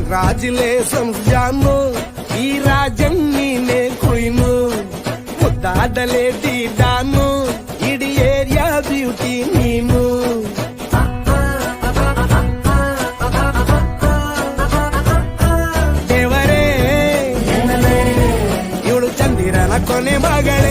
Congratulations ಜಾನು, ಈ ರಾಜನ್ ನೀನೆ ಕುಯ್ನು, ಮುದ್ದಾದ ಲೇಡಿ ಡಾನು, ಇಡೀ ಏರಿಯಾ ಬ್ಯೂಟಿ ನೀನು. ದೇವರೇ ಇವಳು ಚಂದಿರನ ಕೊನೆ ಮಗಳೇ.